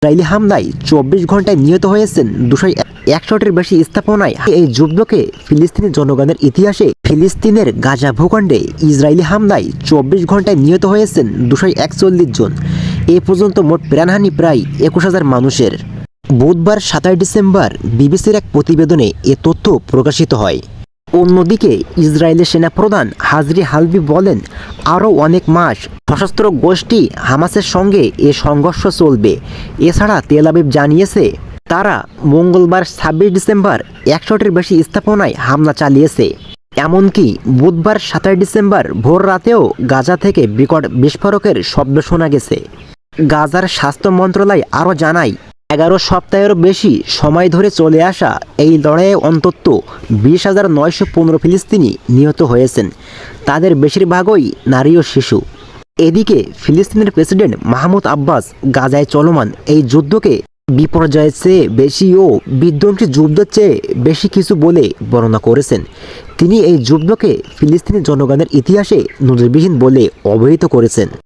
Israeli হামলায় 24 ঘন্টায় নিহত হয়েছেন 261টির বেশি স্থাপনায়। এই যুদ্ধকে ফিলিস্তিনি জনগণের ইতিহাসে ফিলিস্তিনের গাজা ভূখণ্ডে ইসরায়েলি হামলায় 24 ঘন্টায় নিহত হয়েছেন 241 জন। এ পর্যন্ত মোট প্রাণহানি প্রায় 21,000 মানুষের। বুধবার 27 ডিসেম্বর বিবিসির এক প্রতিবেদনে এ তথ্য প্রকাশিত হয়। অন্যদিকে ইসরায়েলের সেনাপ্রধান হাজরি হালবি বলেন, আরও অনেক মাস সশস্ত্র গোষ্ঠী হামাসের সঙ্গে এ সংঘর্ষ চলবে। এছাড়া তেল আবিব জানিয়েছে, তারা মঙ্গলবার 26 ডিসেম্বর 100টির বেশি স্থাপনায় হামলা চালিয়েছে। এমনকি বুধবার 27 ডিসেম্বর ভোর রাতেও গাজা থেকে বিকট বিস্ফোরকের শব্দ শোনা গেছে। গাজার স্বাস্থ্য মন্ত্রণালয় আরও জানায়, 11 সপ্তাহেরও বেশি সময় ধরে চলে আসা এই লড়াইয়ে অন্তত 20,915 ফিলিস্তিনি নিহত হয়েছেন। তাদের বেশিরভাগই নারী ও শিশু। এদিকে ফিলিস্তিনের প্রেসিডেন্ট মাহমুদ আব্বাস গাজায় চলমান এই যুদ্ধকে বিপর্যয়ের চেয়ে বেশি ও বিধ্বংসী যুদ্ধের চেয়ে বেশি কিছু বলে বর্ণনা করেছেন। তিনি এই যুদ্ধকে ফিলিস্তিনি জনগণের ইতিহাসে নজিরবিহীন বলে অভিহিত করেছেন।